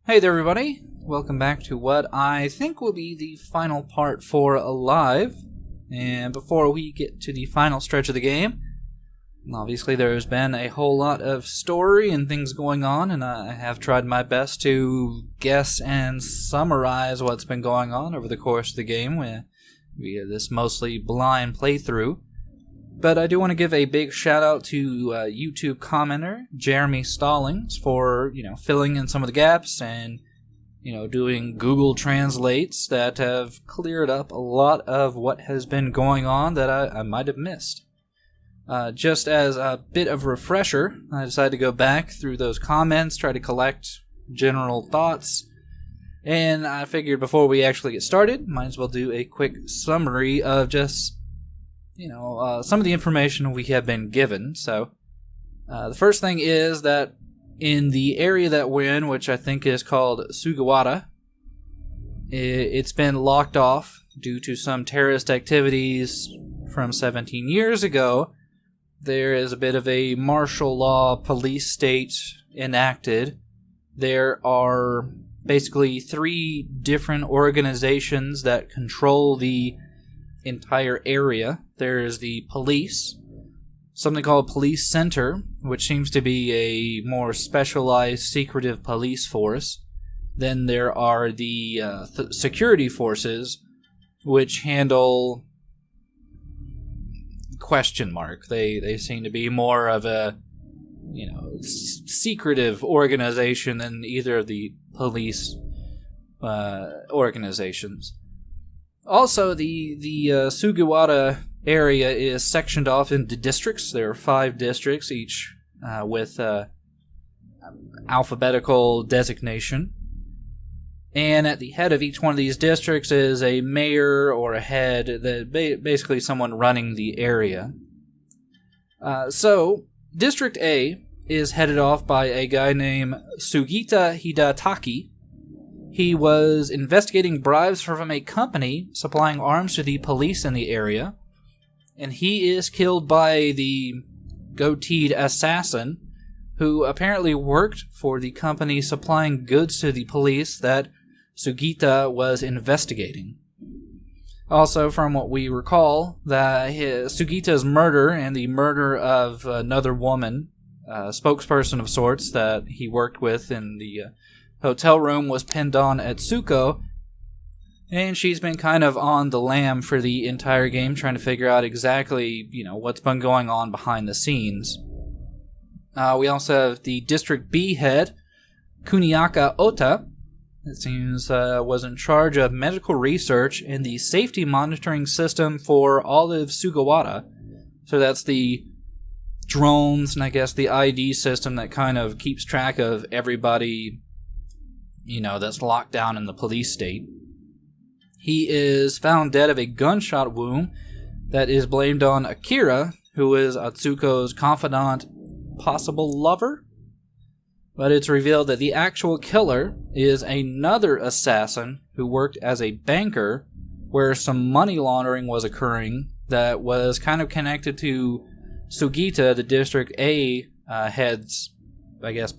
Hey there, everybody. Welcome back to what I think will be the final part for Alive. And before we get to the final stretch of the game, obviously there's been a whole lot of story and things going on, and I have tried my best to guess and summarize what's been going on over the course of the game via this mostly blind playthrough. But I do want to give a big shout out to YouTube commenter Jeremy Stallings for, filling in some of the gaps and, doing Google Translates that have cleared up a lot of what has been going on that I might have missed. Just as a bit of a refresher, I decided to go back through those comments, try to collect general thoughts, and I figured before we actually get started, might as well do a quick summary of just some of the information we have been given. So, the first thing is that in the area that we're in, which I think is called Sugawara, it's been locked off due to some terrorist activities from 17 years ago. There is a bit of a martial law police state enacted. There are basically 3 different organizations that control the entire area. There's the police, something called Police Center, which seems to be a more specialized secretive police force. Then there are the security forces, which handle question mark. They seem to be more of a secretive organization than either of the police organizations. Also, the Sugawara area is sectioned off into districts. There are 5 districts, each with alphabetical designation. And at the head of each one of these districts is a mayor or a head, basically someone running the area. So, District A is headed off by a guy named Sugita Hidataki. He was investigating bribes from a company supplying arms to the police in the area, and he is killed by the goateed assassin who apparently worked for the company supplying goods to the police that Sugita was investigating. Also, from what we recall, that Sugita's murder and the murder of another woman, a spokesperson of sorts that he worked with in the hotel room, was pinned on Atsuko, and she's been kind of on the lam for the entire game, trying to figure out exactly, what's been going on behind the scenes. We also have the District B head, Kuniaka Ota. It seems was in charge of medical research and the safety monitoring system for all of Sugawara. So that's the drones and I guess the ID system that kind of keeps track of everybody that's locked down in the police state. He is found dead of a gunshot wound that is blamed on Akira, who is Atsuko's confidant, possible lover. But it's revealed that the actual killer is another assassin who worked as a banker where some money laundering was occurring that was kind of connected to Sugita, the District A head's,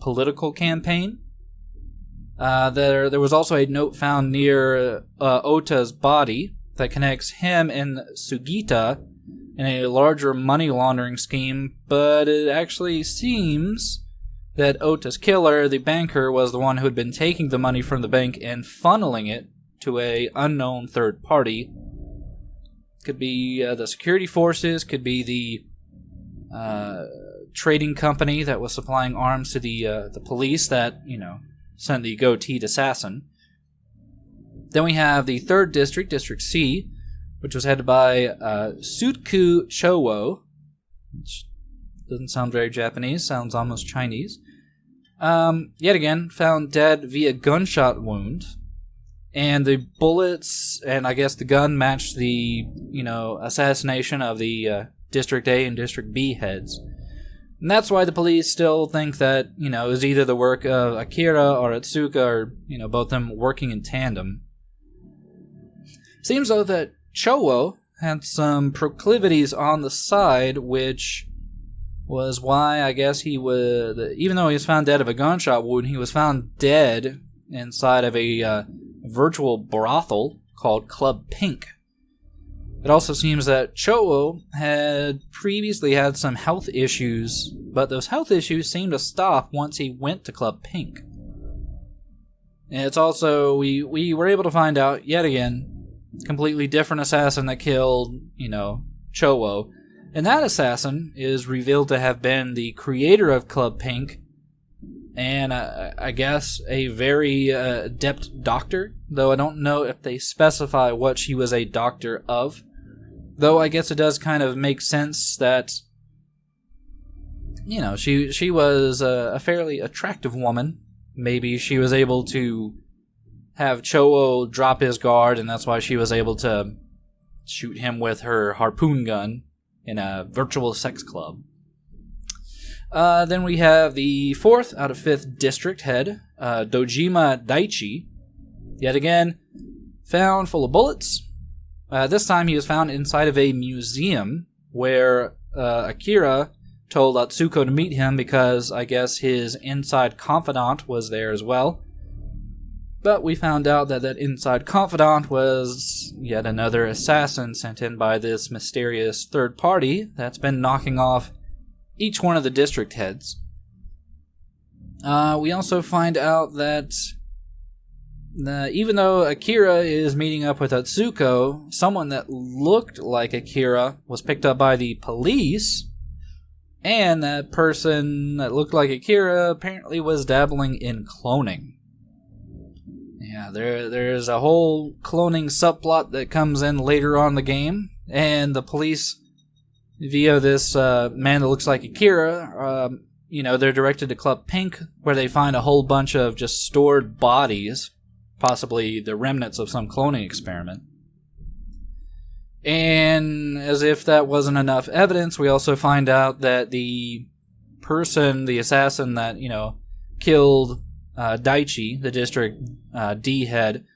political campaign. There was also a note found near Ota's body that connects him and Sugita in a larger money laundering scheme, but it actually seems that Ota's killer, the banker, was the one who had been taking the money from the bank and funneling it to a unknown third party. Could be the security forces, could be the trading company that was supplying arms to the police that, sent the goateed assassin. Then we have the 3rd district, District C, which was headed by Sutku Chowo, which doesn't sound very Japanese, sounds almost Chinese. Yet again, found dead via gunshot wound, and the bullets and I guess the gun matched the, assassination of the District A and District B heads. And that's why the police still think that, it was either the work of Akira or Atsuka or, both of them working in tandem. Seems though that Chowo had some proclivities on the side, which was why I guess he was, even though he was found dead of a gunshot wound, he was found dead inside of a virtual brothel called Club Pink. It also seems that Chowo had previously had some health issues, but those health issues seemed to stop once he went to Club Pink. And it's also, we were able to find out, yet again, completely different assassin that killed, Chowo. And that assassin is revealed to have been the creator of Club Pink, and I guess a very adept doctor, though I don't know if they specify what she was a doctor of. Though I guess it does kind of make sense that, she was a fairly attractive woman. Maybe she was able to have Chowo drop his guard, and that's why she was able to shoot him with her harpoon gun in a virtual sex club. Then we have the 4th out of 5th district head, Dojima Daichi. Yet again, found full of bullets. This time he was found inside of a museum where Akira told Atsuko to meet him because I guess his inside confidant was there as well. But we found out that that inside confidant was yet another assassin sent in by this mysterious third party that's been knocking off each one of the district heads. We also find out that even though Akira is meeting up with Atsuko, someone that looked like Akira was picked up by the police, and that person that looked like Akira apparently was dabbling in cloning. Yeah, there's a whole cloning subplot that comes in later on in the game, and the police, via this man that looks like Akira, they're directed to Club Pink, where they find a whole bunch of just stored bodies, possibly the remnants of some cloning experiment. And as if that wasn't enough evidence, we also find out that the person, the assassin that, killed Daichi, the district D head,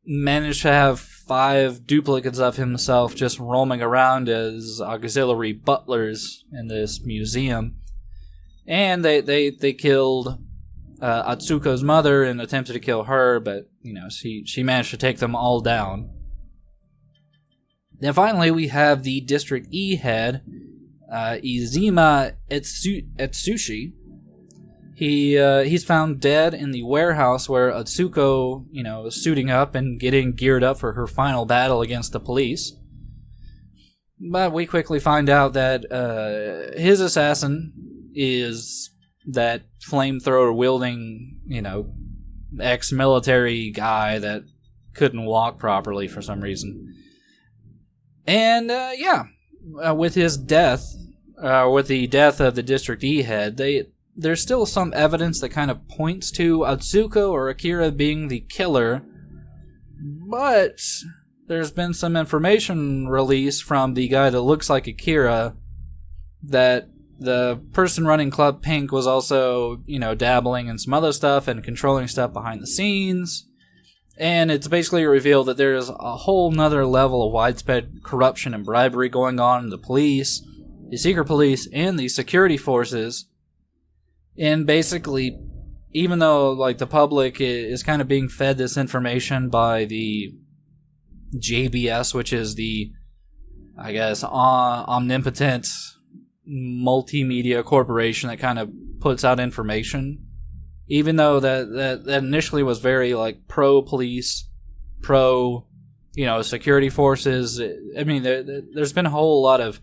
managed to have 5 duplicates of himself just roaming around as auxiliary butlers in this museum. And they killed Atsuko's mother and attempted to kill her, but, she managed to take them all down. Then finally, we have the District E head, Izima Etsushi. He's found dead in the warehouse where Atsuko, is suiting up and getting geared up for her final battle against the police. But we quickly find out that his assassin is that flamethrower-wielding, ex-military guy that couldn't walk properly for some reason. And, with his death, with the death of the District E head, there's still some evidence that kind of points to Atsuko or Akira being the killer, but there's been some information released from the guy that looks like Akira that the person running Club Pink was also, dabbling in some other stuff and controlling stuff behind the scenes. And it's basically revealed that there's a whole nother level of widespread corruption and bribery going on in the police, the secret police, and the security forces. And basically, even though the public is kind of being fed this information by the JBS, which is the, I guess, omnipotent multimedia corporation that kind of puts out information, even though that initially was very pro-police, security forces. I mean, there's been a whole lot of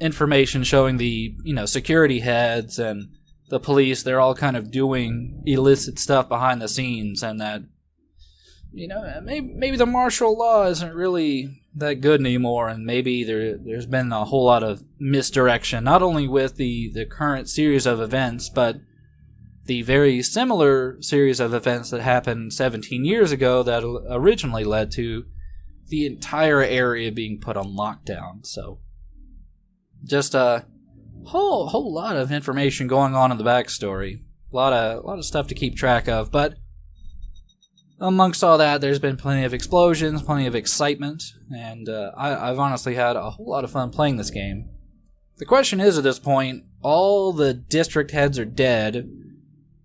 information showing the, security heads and the police, they're all kind of doing illicit stuff behind the scenes, and that, maybe the martial law isn't really that good anymore, and maybe there's been a whole lot of misdirection, not only with the current series of events, but the very similar series of events that happened 17 years ago that originally led to the entire area being put on lockdown. So, just a whole lot of information going on in the backstory. A lot of stuff to keep track of, but amongst all that, there's been plenty of explosions, plenty of excitement, and I've honestly had a whole lot of fun playing this game. The question is, at this point, all the district heads are dead.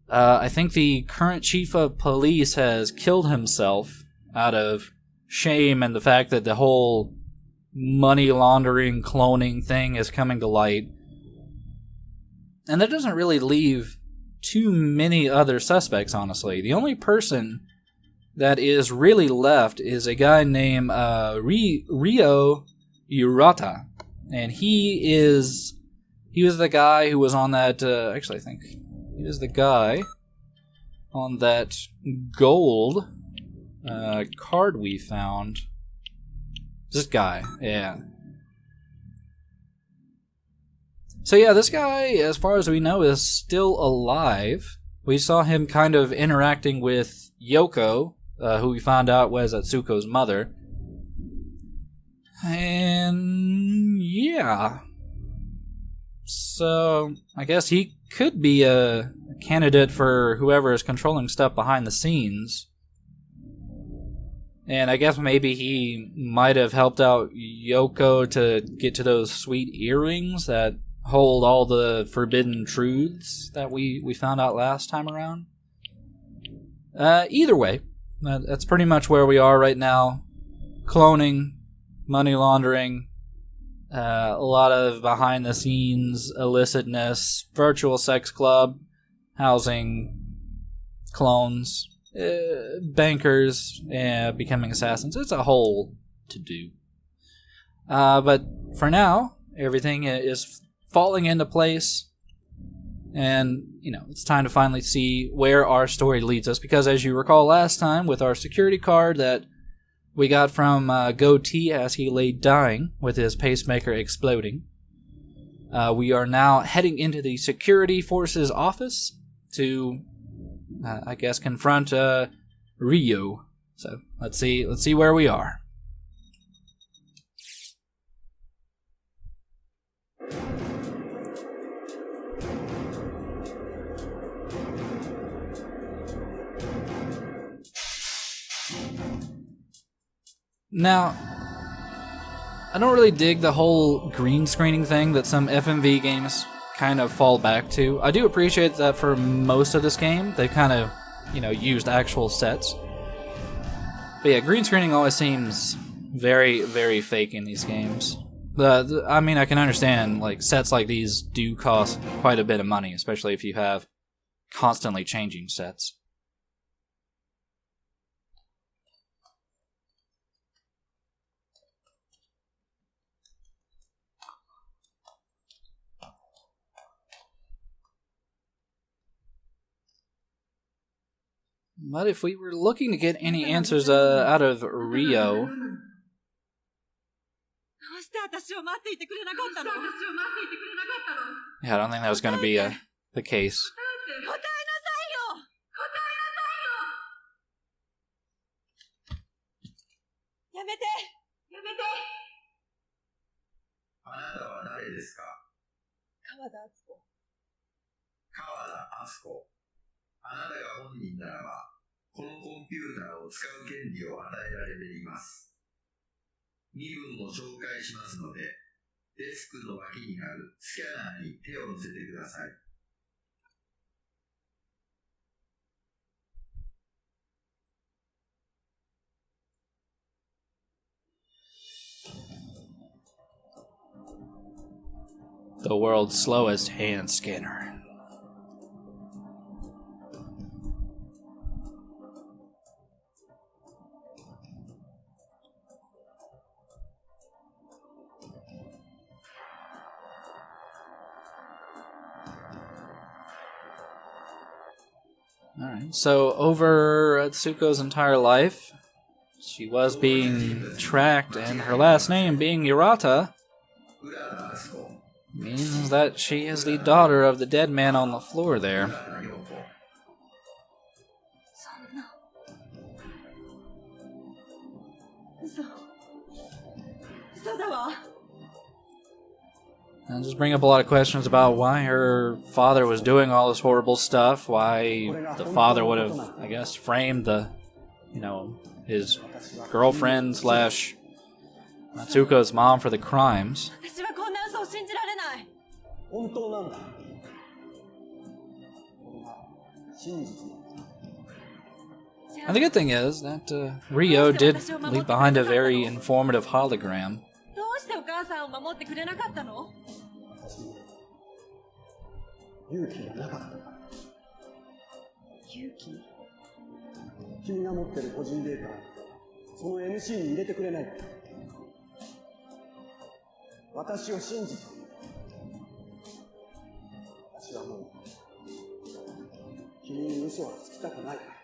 I think the current chief of police has killed himself out of shame and the fact that the whole money laundering, cloning thing is coming to light. And that doesn't really leave too many other suspects, honestly. The only person that is really left is a guy named Ryo Urata. And he was the guy who was on that, actually I think he was the guy on that gold card we found. This guy, yeah. So yeah, this guy, as far as we know, is still alive. We saw him kind of interacting with Yoko, who we found out was Atsuko's mother. And yeah. So I guess he could be a candidate for whoever is controlling stuff behind the scenes. And I guess maybe he might have helped out Yoko to get to those sweet earrings that hold all the forbidden truths that we found out last time around. Either way, that's pretty much where we are right now. Cloning, money laundering, a lot of behind-the-scenes illicitness, virtual sex club, housing clones, bankers, becoming assassins. It's a whole to-do. But for now, everything is falling into place, and it's time to finally see where our story leads us, because as you recall last time with our security card that we got from Goatee as he lay dying with his pacemaker exploding, we are now heading into the security forces office to I guess confront Ryo. So let's see where we are. Now, I don't really dig the whole green screening thing that some FMV games kind of fall back to. I do appreciate that for most of this game, they kind of, used actual sets. But yeah, green screening always seems very, very fake in these games. I mean, I can understand, sets like these do cost quite a bit of money, especially if you have constantly changing sets. But if we were looking to get any answers out of Ryo, yeah, I don't think that was going to be the case. The world's slowest hand scanner. Alright, so over Atsuko's entire life, she was being tracked, and her last name being Urata means that she is the daughter of the dead man on the floor there. And just bring up a lot of questions about why her father was doing all this horrible stuff, why the father would have, I guess, framed his girlfriend slash Atsuko's mom for the crimes. And the good thing is that Rio did leave behind a very informative hologram. どうしてお母さんを守ってくれなかったの？勇気がなかったから。勇気？君が持ってる個人データ、その MC に入れてくれないか。私を信じて。私はもう君に嘘はつきたくないから。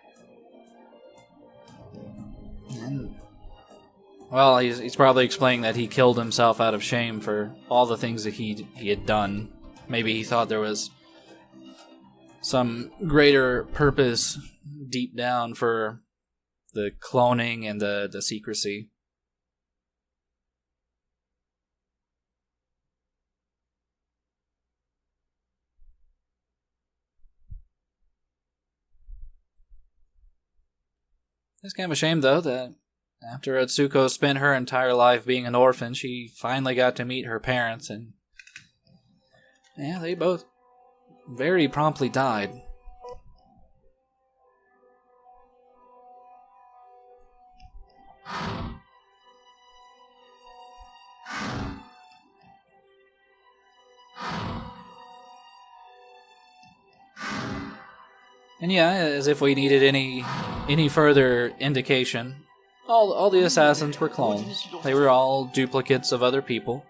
Well, he's probably explaining that he killed himself out of shame for all the things that he had done. Maybe he thought there was some greater purpose deep down for the cloning and the secrecy. It's kind of a shame, though, that after Atsuko spent her entire life being an orphan, she finally got to meet her parents, and yeah, they both very promptly died. And yeah, as if we needed any further indication, all the assassins were clones. They were all duplicates of other people.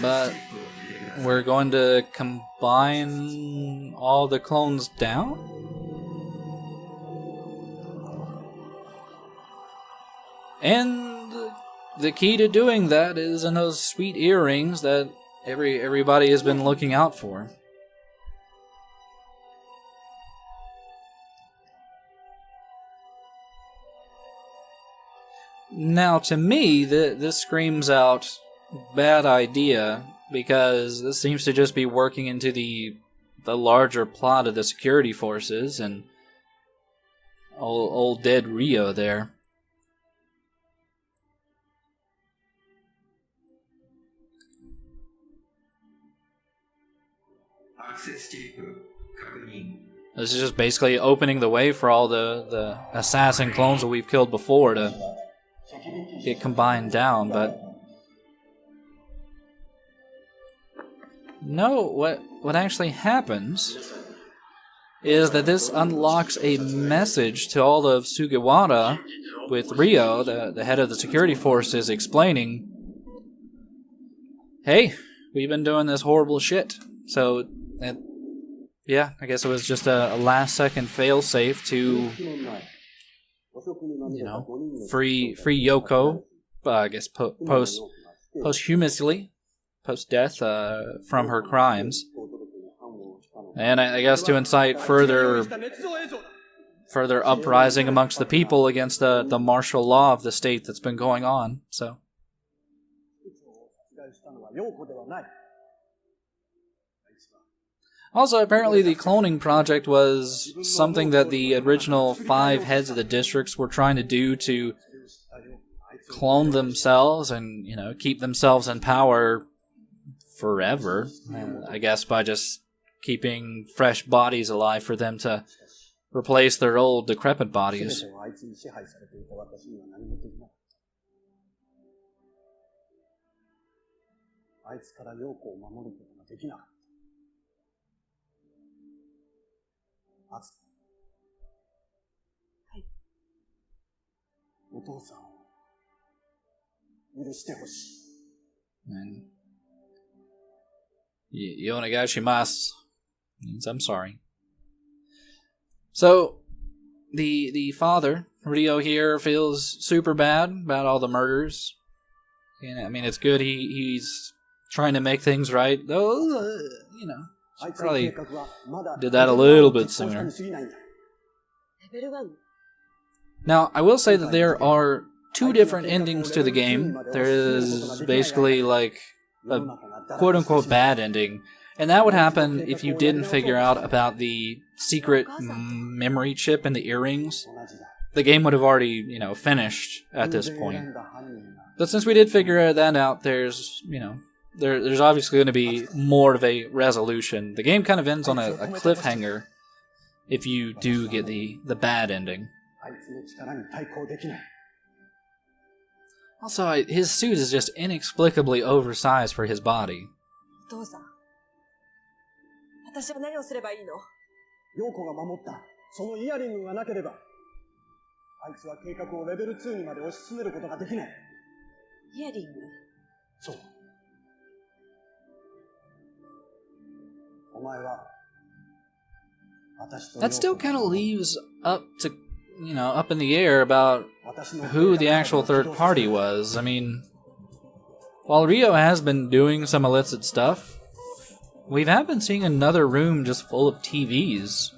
But we're going to combine all the clones down? And the key to doing that is in those sweet earrings that everybody has been looking out for. Now, to me, this screams out bad idea, because this seems to just be working into the larger plot of the security forces and old dead Rio there. This is just basically opening the way for all the assassin clones that we've killed before to get combined down, but no, what actually happens is that this unlocks a message to all of Sugawara, with Rio, the head of the security forces, explaining, hey, we've been doing this horrible shit. So, yeah, I guess it was just a last-second fail-safe to, free Yoko, I guess posthumously, post-death, from her crimes. And I guess to incite further uprising amongst the people against the martial law of the state that's been going on. So. Also, apparently the cloning project was something that the original 5 heads of the districts were trying to do to clone themselves and, keep themselves in power forever. I guess by just keeping fresh bodies alive for them to replace their old decrepit bodies. And Yonegashimasu means I'm sorry. So, the father, Rio here, feels super bad about all the murders. And I mean, it's good he's trying to make things right, though, probably did that a little bit sooner. Now, I will say that there are 2 different endings to the game. There is basically like a quote-unquote bad ending, and that would happen if you didn't figure out about the secret memory chip in the earrings the game would have already, finished at this point. But since we did figure that out, there's obviously going to be more of a resolution. The game kind of ends on a cliffhanger if you do get the bad ending. Also, his suit is just inexplicably oversized for his body. 父さん、私は何をすればいいの？陽子が守ったそのイヤリングがなければ、あいつは計画をレベル2にまで推し進めることができない。イヤリング？そう。お前は私と。That still kind of leaves up in the air about who the actual third party was. I mean, while Rio has been doing some illicit stuff, we have been seeing another room just full of TVs.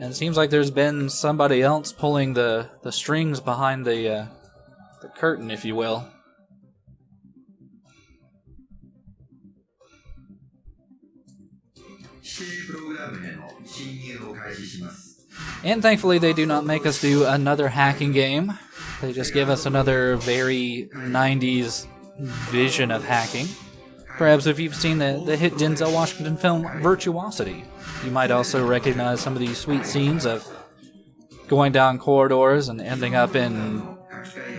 And it seems like there's been somebody else pulling the strings behind the curtain, if you will. And thankfully they do not make us do another hacking game. They just give us another very 90s vision of hacking. Perhaps if you've seen the hit Denzel Washington film Virtuosity, you might also recognize some of these sweet scenes of going down corridors and ending up in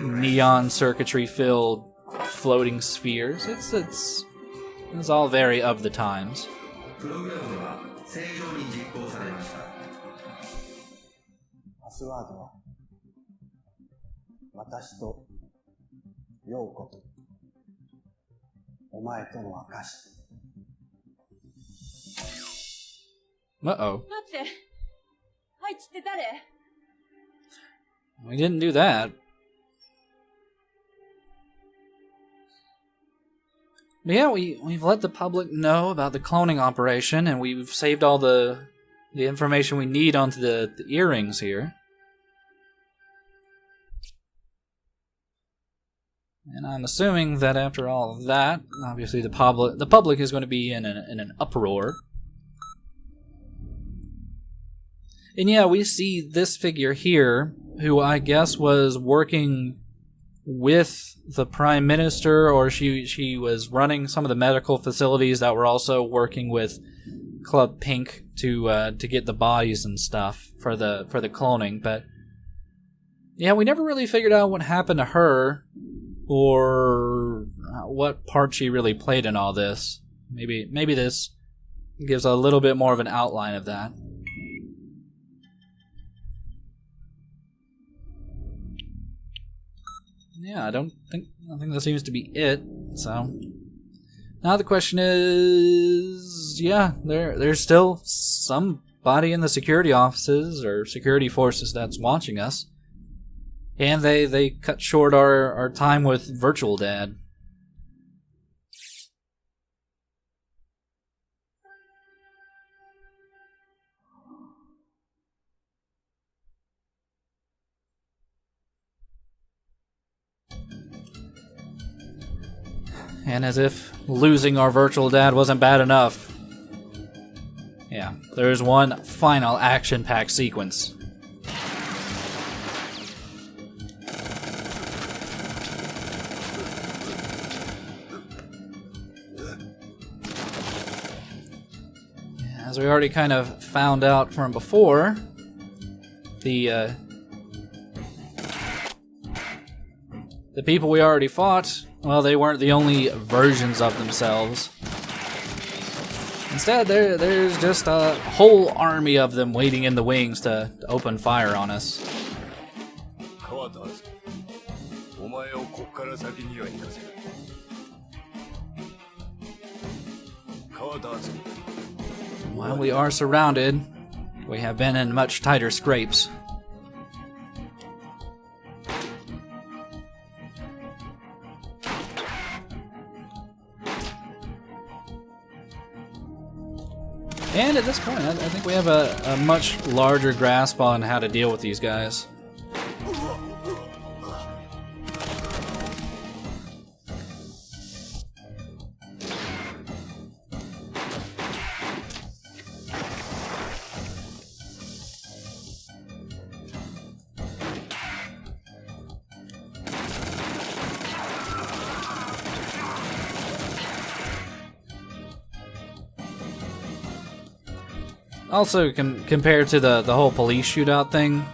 neon circuitry-filled floating spheres. It's all very of the times. パスワードは私と陽子とお前との証。Uh-oh. 待って、あいつって誰？ We didn't do that. But yeah, we've let the public know about the cloning operation, and we've saved all the information we need onto the earrings here. And I'm assuming that after all of that, obviously the public is going to be in an uproar. And yeah, we see this figure here, who I guess was working with the Prime Minister, or she was running some of the medical facilities that were also working with Club Pink to get the bodies and stuff for the cloning. But yeah, we never really figured out what happened to her, or what part she really played in all this. Maybe this gives a little bit more of an outline of that. Yeah, I think that seems to be it. So now the question is, yeah, there's still somebody in the security offices or security forces that's watching us, and they cut short our time with Virtual Dad. And as if losing our Virtual Dad wasn't bad enough. Yeah, there's one final action-packed sequence. As we already kind of found out from before, the people we already fought, well, they weren't the only versions of themselves. Instead, there's just a whole army of them waiting in the wings to open fire on us. While we are surrounded, we have been in much tighter scrapes. And at this point, I think we have a much larger grasp on how to deal with these guys. Also, compared to the whole police shootout thing,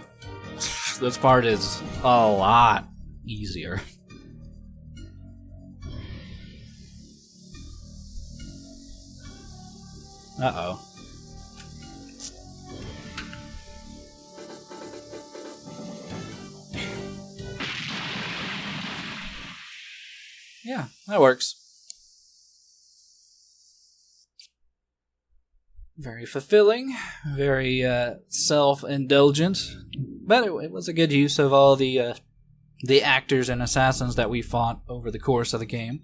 this part is a lot easier. Uh-oh. Yeah, that works. Very fulfilling, very self-indulgent, but it was a good use of all the actors and assassins that we fought over the course of the game.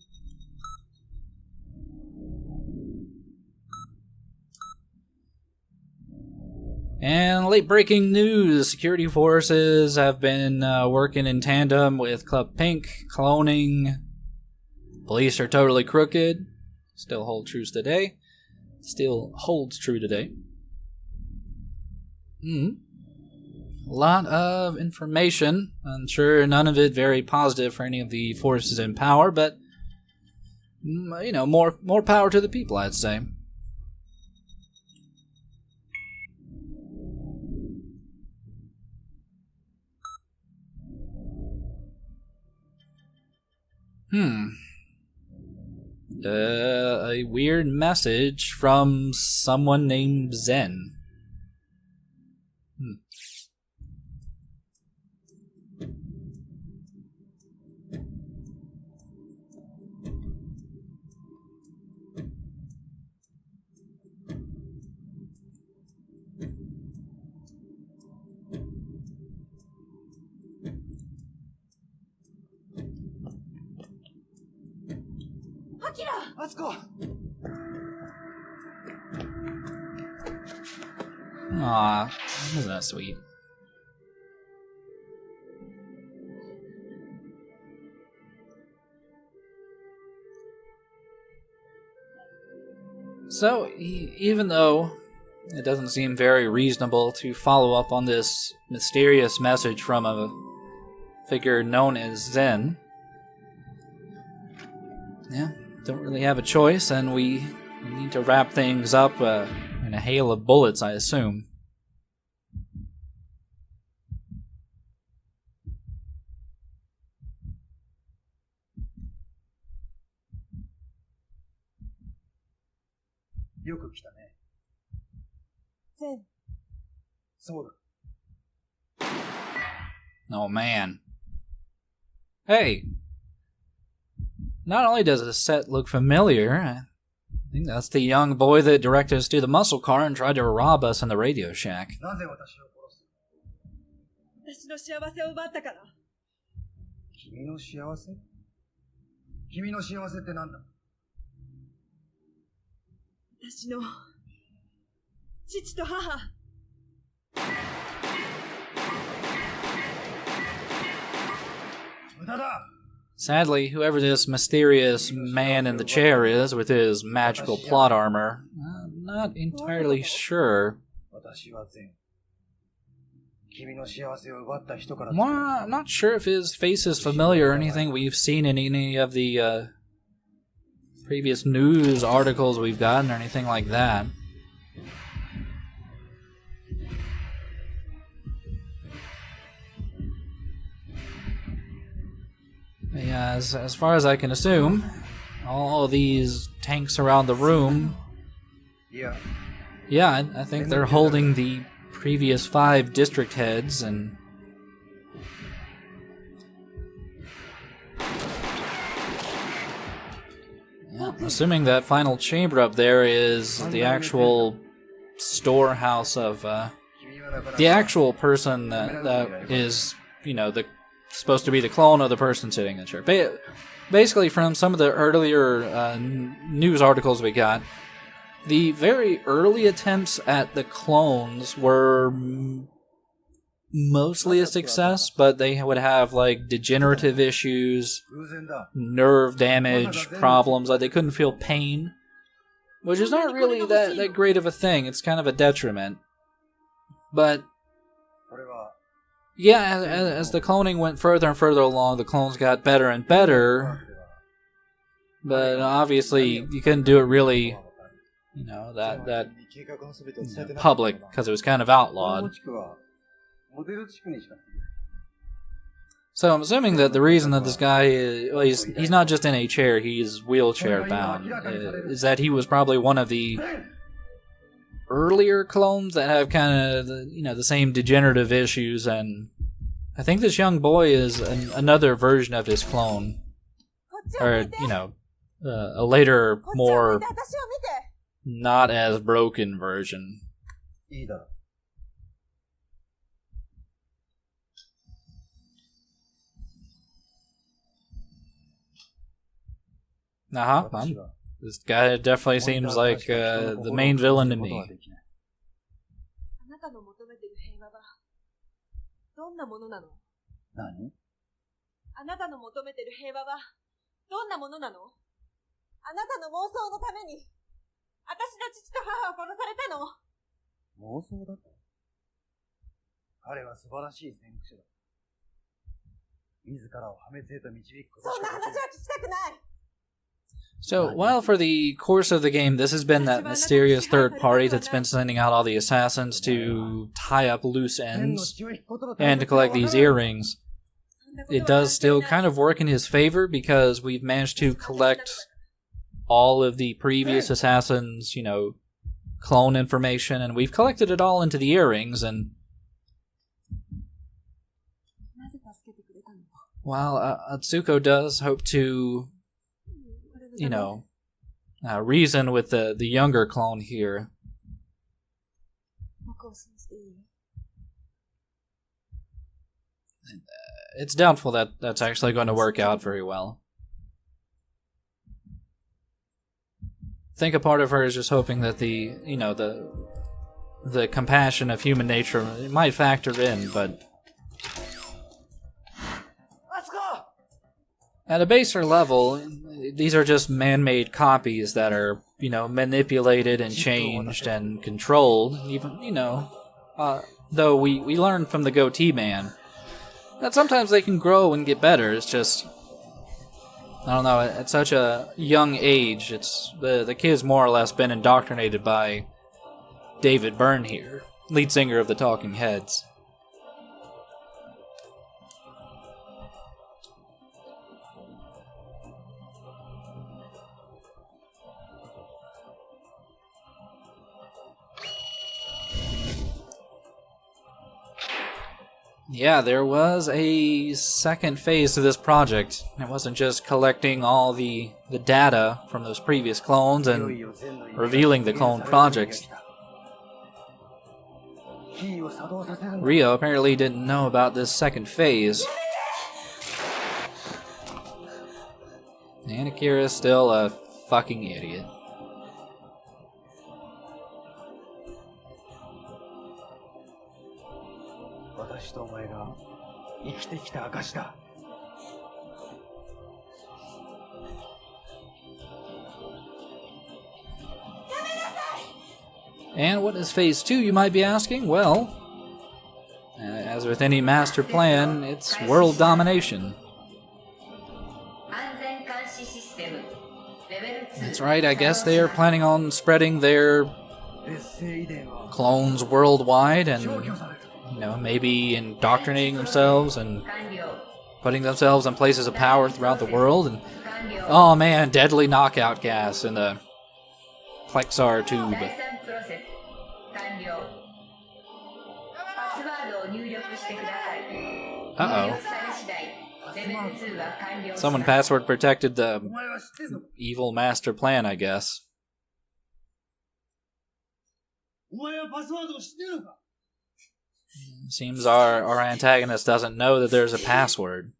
And late-breaking news, security forces have been working in tandem with Club Pink, cloning. Police are totally crooked. Still holds true today. A lot of information. I'm sure none of it very positive for any of the forces in power, but you know, more power to the people, I'd say. A weird message from someone named Zen. Atsuko! Aw, isn't that sweet? So, even though it doesn't seem very reasonable to follow up on this mysterious message from a figure known as Zen, yeah, don't really have a choice, and we need to wrap things up in a hail of bullets, I assume. Yoku kita ne. Zen. So da. Oh man. Hey. Not only does the set look familiar, I think that's the young boy that directed us to the muscle car and tried to rob us in the Radio Shack. なぜ私を殺す？私の幸せを奪ったから。君の幸せ？君の幸せって何だ？私の父と母。無駄だ。 Sadly, whoever this mysterious man in the chair is with his magical plot armor, I'm not entirely sure. I'm not sure if his face is familiar or anything we've seen in any of the previous news articles we've gotten or anything like that. Yeah, as far as I can assume, all of these tanks around the room... Yeah, I think they're holding the previous 5 district heads, and... Yeah, I'm assuming that final chamber up there is the actual storehouse of... the actual person that is, you know, supposed to be the clone of the person sitting in the chair. Basically, from some of the earlier news articles we got, the very early attempts at the clones were mostly a success, but they would have like degenerative issues, nerve damage problems, like they couldn't feel pain, which is not really that great of a thing. It's kind of a detriment. But yeah, as the cloning went further and further along, the clones got better and better. But obviously, you couldn't do it really, you know, that public, because it was kind of outlawed. So I'm assuming that the reason that this guy is, well, he's not just in a chair, he's wheelchair bound, is that he was probably one of the earlier clones that have kind of, the same degenerative issues, and I think this young boy is another version of his clone. Or, a later, more not as broken version. This guy definitely seems like the main villain to me. あなたの求めてる平和はどんなものなの？あなたの妄想のために私の父と母を殺されたの？妄想だと？彼は素晴らしい先駆者だ。自らを破滅へと導くことしかできない。そんな話は聞きたくない。So, while for the course of the game, this has been that mysterious third party that's been sending out all the assassins to tie up loose ends and to collect these earrings, it does still kind of work in his favor because we've managed to collect all of the previous assassins, clone information, and we've collected it all into the earrings, and while Atsuko does hope to reason with the younger clone here. It's doubtful that that's actually going to work out very well. I think a part of her is just hoping that the compassion of human nature might factor in, but at a baser level, these are just man-made copies that are, manipulated and changed and controlled. Even, though we learned from the goatee man that sometimes they can grow and get better. It's just, I don't know, at such a young age, it's the kid's more or less been indoctrinated by David Byrne here, lead singer of the Talking Heads. Yeah, there was a second phase to this project. It wasn't just collecting all the data from those previous clones and revealing the clone projects. Rio apparently didn't know about this second phase. And Akira's still a fucking idiot. And what is Phase 2, you might be asking? Well, as with any master plan, it's world domination. That's right, I guess they are planning on spreading their clones worldwide and, maybe indoctrinating themselves and putting themselves in places of power throughout the world. And oh man, deadly knockout gas in the Plexar tube. Uh-oh. Someone password protected the evil master plan, I guess. Seems our antagonist doesn't know that there's a password.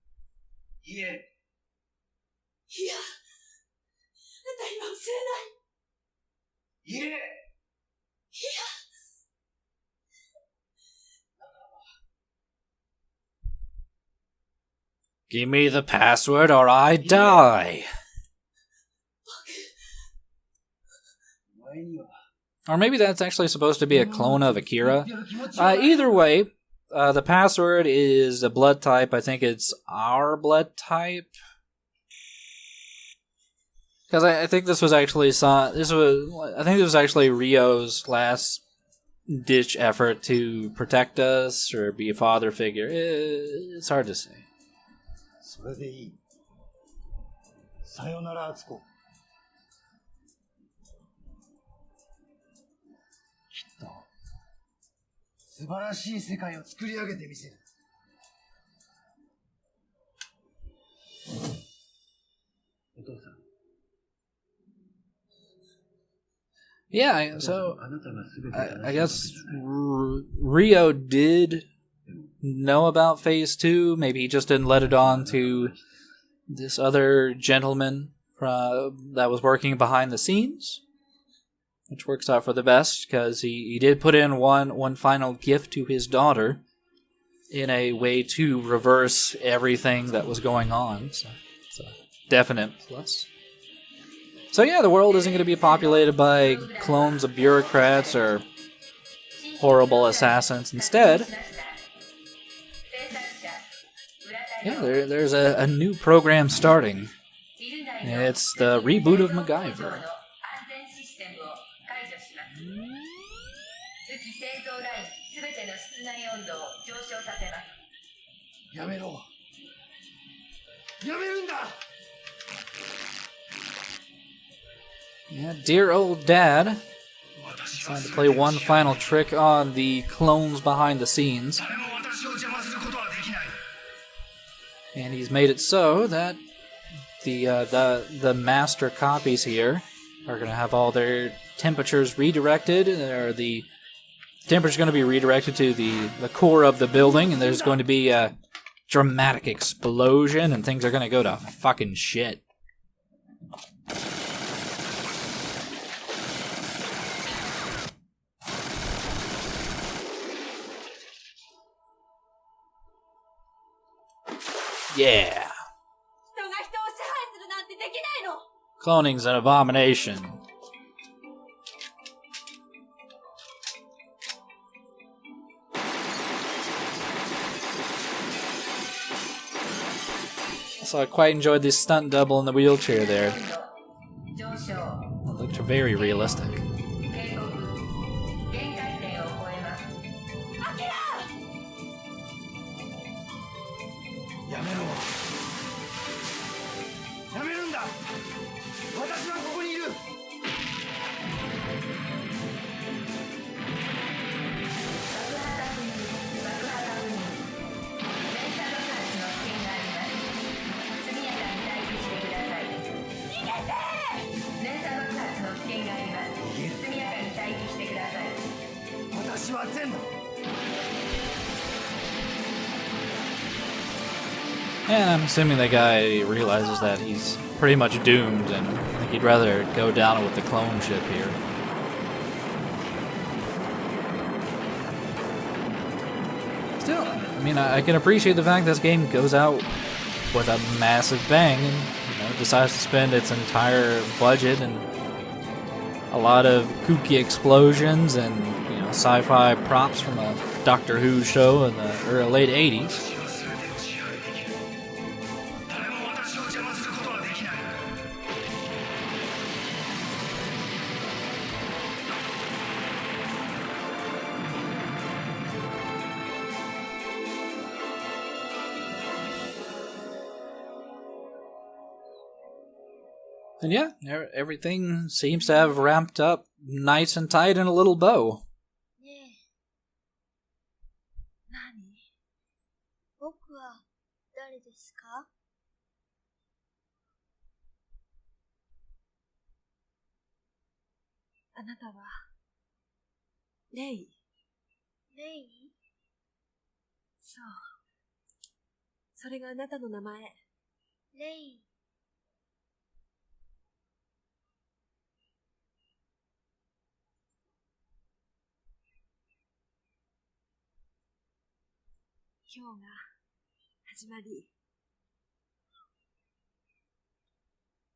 Give me the password or I die. Or maybe that's actually supposed to be a clone of Akira. Either way, the password is a blood type. I think it's our blood type. Because I think this was actually Rio's last ditch effort to protect us or be a father figure. It's hard to say. それでいい。さよなら、敦子。きっと、素晴らしい世界を作り上げてみせる。お父さん。Yeah, so I guess Rio did know about Phase 2. Maybe he just didn't let it on to this other gentleman that was working behind the scenes, which works out for the best, because he did put in one final gift to his daughter in a way to reverse everything that was going on. So it's a definite plus. So yeah, the world isn't going to be populated by clones of bureaucrats or horrible assassins. Instead, yeah, there's a new program starting. And it's the reboot of MacGyver. やめろ。やめるんだ。 Yeah, dear old dad decided to play one final trick on the clones behind the scenes. And he's made it so that the master copies here are going to have all their temperatures redirected, or the temperature's going to be redirected to the core of the building, and there's going to be a dramatic explosion, and things are going to go to fucking shit. Yeah. Cloning's an abomination. So I quite enjoyed this stunt double in the wheelchair there. It looked very realistic. And I'm assuming the guy realizes that he's pretty much doomed, and I think he'd rather go down with the clone ship here. Still, I mean, I can appreciate the fact this game goes out with a massive bang and decides to spend its entire budget and a lot of kooky explosions and sci-fi props from a Doctor Who show in the late 80s. And yeah, everything seems to have ramped up nice and tight in a little bow. あなたは、レイ。レイ？そう。それがあなたの名前。レイ。今日が始まり。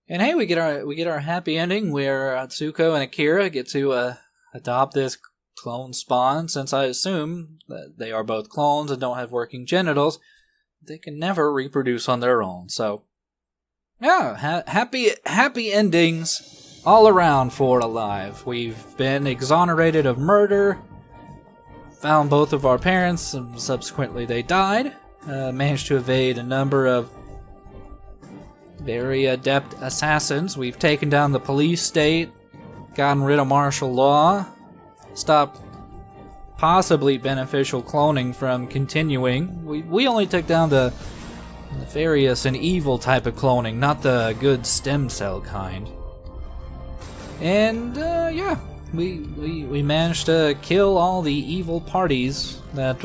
And hey, we get our happy ending where Atsuko and Akira get to adopt this clone spawn. Since I assume that they are both clones and don't have working genitals, they can never reproduce on their own. So, yeah, happy endings all around for Alive. We've been exonerated of murder, found both of our parents, and subsequently they died. Managed to evade a number of very adept assassins. We've taken down the police state, gotten rid of martial law, stopped possibly beneficial cloning from continuing. We only took down the nefarious and evil type of cloning, not the good stem cell kind. And yeah, we managed to kill all the evil parties that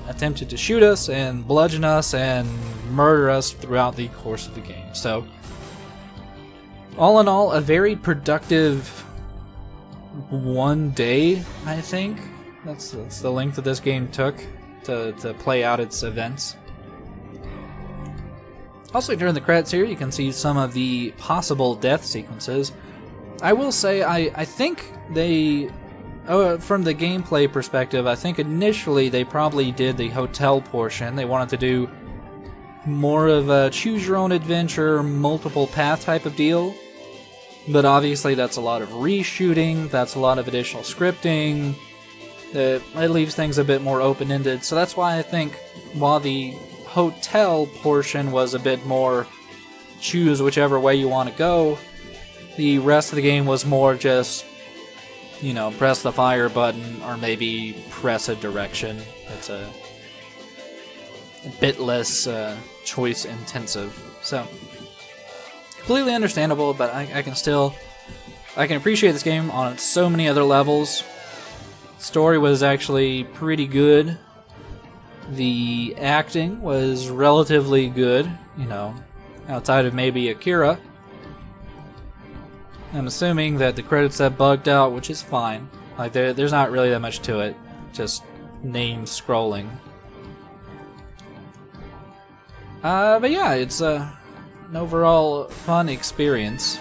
attempted to shoot us and bludgeon us and murder us throughout the course of the game. So, all in all, a very productive one day, I think. That's the length that this game took to play out its events. Also, during the credits here, you can see some of the possible death sequences. I will say, I think they, from the gameplay perspective, I think initially they probably did the hotel portion. They wanted to do more of a choose-your-own-adventure, multiple-path type of deal. But obviously that's a lot of reshooting, that's a lot of additional scripting. It leaves things a bit more open-ended. So that's why I think while the hotel portion was a bit more choose whichever way you want to go, the rest of the game was more just, press the fire button or maybe press a direction. It's a bit less choice intensive. So, completely understandable, but I can appreciate this game on so many other levels. Story was actually pretty good. The acting was relatively good, outside of maybe Akira. I'm assuming that the credits have bugged out, which is fine. Like, there's not really that much to it. Just name scrolling. But yeah, it's an overall fun experience.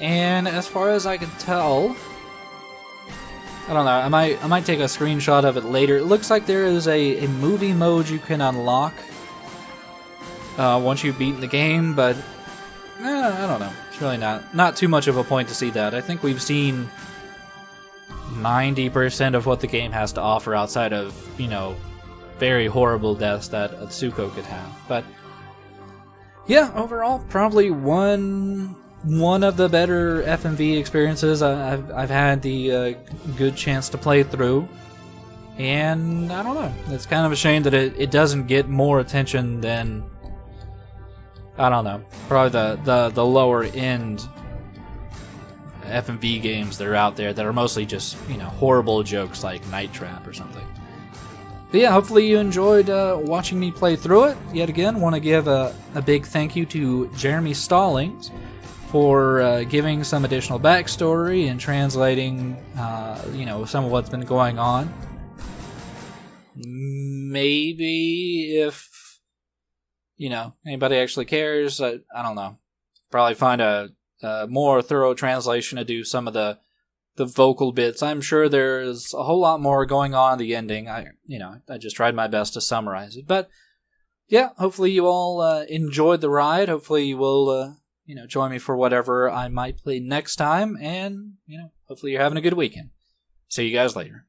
And as far as I can tell, I don't know, I might take a screenshot of it later. It looks like there is a movie mode you can unlock once you've beaten the game, but I don't know. It's really not too much of a point to see that. I think we've seen 90% of what the game has to offer outside of, very horrible deaths that Atsuko could have. But yeah, overall, probably one of the better FMV experiences I've had the good chance to play through. And I don't know, it's kind of a shame that it doesn't get more attention than, I don't know, probably the lower end FMV games that are out there that are mostly just, horrible jokes like Night Trap or something. But yeah, hopefully you enjoyed watching me play through it. Yet again, want to give a big thank you to Jeremy Stallings for giving some additional backstory and translating, some of what's been going on. Maybe if, anybody actually cares, I don't know. Probably find a more thorough translation to do some of the vocal bits. I'm sure there's a whole lot more going on in the ending. I just tried my best to summarize it. But yeah, hopefully you all enjoyed the ride. Hopefully you will, join me for whatever I might play next time. And, hopefully you're having a good weekend. See you guys later.